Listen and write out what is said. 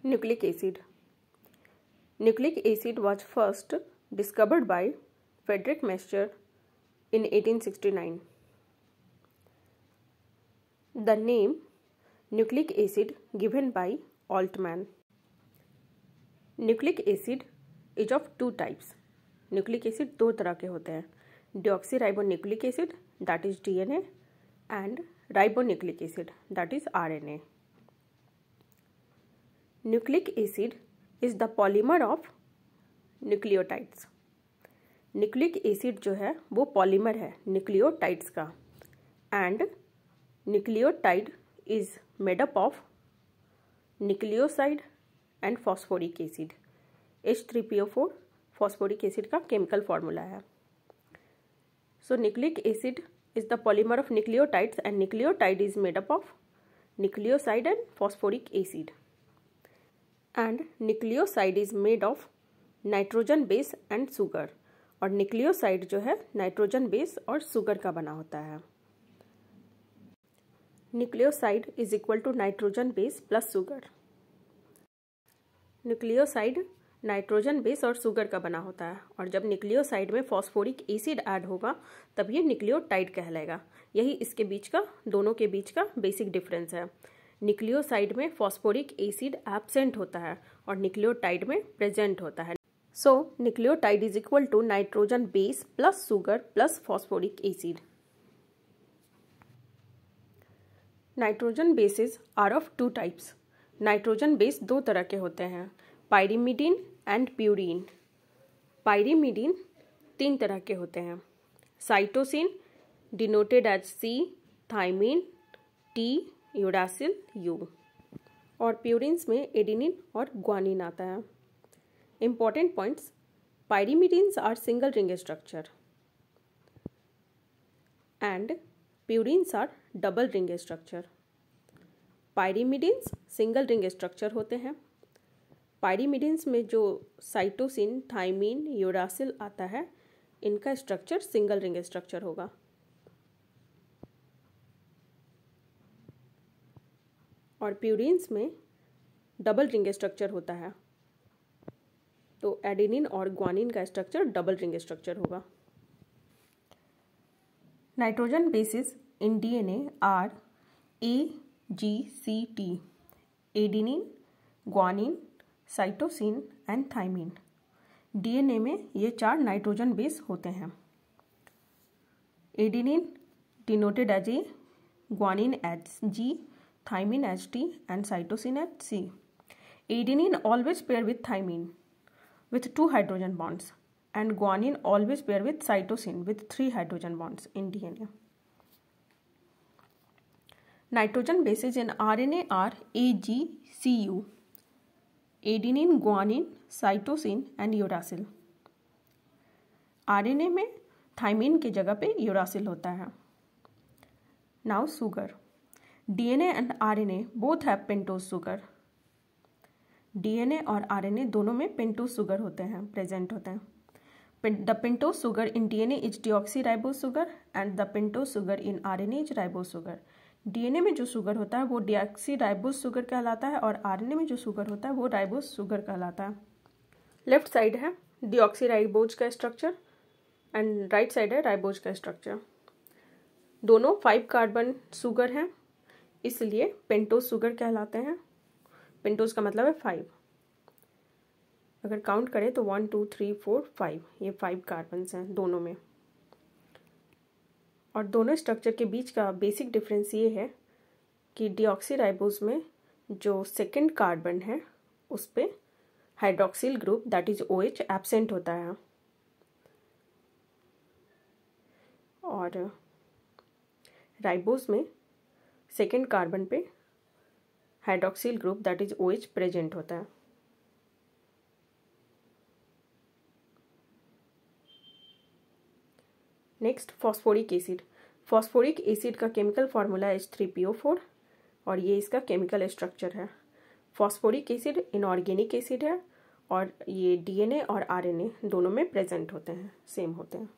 Nucleic acid. Nucleic acid was first discovered by Friedrich Mescher in 1869. The name nucleic acid given by Altman. Nucleic acid is of two types. Nucleic acid दो तरह के होते हैं, deoxyribonucleic acid that is DNA and ribonucleic acid that is RNA. Nucleic acid is the polymer of nucleotides. Nucleic acid जो है वो polymer है nucleotides का and nucleotide is made up of nucleoside and phosphoric acid. H3PO4 phosphoric acid का chemical formula है. So nucleic acid is the polymer of nucleotides and nucleotide is made up of nucleoside and phosphoric acid. And nucleoside is made of nitrogen base and sugar. और nucleoside जो है nitrogen base और sugar का बना होता है. Nucleoside is equal to nitrogen base plus sugar. Nucleoside nitrogen base और sugar का बना होता है और जब न्यूक्लियोसाइड में फॉस्फोरिक एसिड ऐड होगा तब ये न्यूक्लियोटाइड कहलाएगा. यही इसके बीच का दोनों के बीच का बेसिक डिफरेंस है. न्यूक्लियोसाइड में फॉस्फोरिक एसिड एब्सेंट होता है और न्यूक्लियोटाइड में प्रेजेंट होता है. So, nucleotide is equal to nitrogen base plus sugar plus phosphoric acid. Nitrogen bases are of two types. Nitrogen base दो तरह के होते हैं, pyrimidine and purine. Pyrimidine तीन तरह के होते हैं, cytosine denoted as C, thymine, T, uracil, U. और purines में adenine और guanine आता है. Important points: pyrimidines are single ring structure and purines are double ring structure. pyrimidines single ring structure होते हैं. pyrimidines में जो साइटोसिन, थाइमीन, यूरासिल आता है इनका स्ट्रक्चर सिंगल रिंग स्ट्रक्चर होगा. और प्यूरिन्स में डबल रिंग स्ट्रक्चर होता है. तो एडेनिन और ग्वानिन का स्ट्रक्चर डबल रिंग स्ट्रक्चर होगा. Nitrogen bases in DNA are AGCT, adenine, guanine, cytosine and thymine. DNA में ये चार नाइट्रोजन बेस होते हैं. Adenine denoted as A, guanine as G, thymine as T and cytosine as C. Adenine always pair with thymine with 2 hydrogen bonds and guanine always pair with cytosine with 3 hydrogen bonds in DNA. Nitrogen bases in RNA are AGCU, adenine, guanine, cytosine and uracil. RNA में thymine की जगह पे uracil होता है. Now sugar. DNA and RNA both have pentose sugar. DNA और RNA दोनों में pentose sugar होते हैं, प्रेजेंट होते हैं. The pentose sugar in DNA is deoxyribose sugar and the pentose sugar in RNA is ribose sugar. DNA में जो sugar होता है वो डीऑक्सीराइबोज शुगर कहलाता है और आरएनए में जो शुगर होता है वो राइबोज शुगर कहलाता है. लेफ्ट साइड है डीऑक्सीराइबोज का स्ट्रक्चर एंड राइट साइड है राइबोज का स्ट्रक्चर. दोनों 5 कार्बन शुगर हैं इसलिए पेंटोज शुगर कहलाते हैं. पेंटोज का मतलब है 5. अगर काउंट करें तो 1 2 3 4 5, ये 5 कार्बन्स हैं दोनों में. और दोनों स्ट्रक्चर के बीच का बेसिक डिफरेंस ये है कि डीऑक्सीराइबोज में जो सेकंड कार्बन है उस पे hydroxyl group that is OH absent होता है और राइबोज में सेकंड कार्बन पे hydroxyl group that is OH present होता है. Next phosphoric acid. Phosphoric acid का केमिकल फार्मूला H3PO4 और ये इसका केमिकल स्ट्रक्चर है. फॉस्फोरिक एसिड इनऑर्गेनिक एसिड है और ये डीएनए और आरएनए दोनों में प्रेजेंट होते हैं, सेम होते हैं.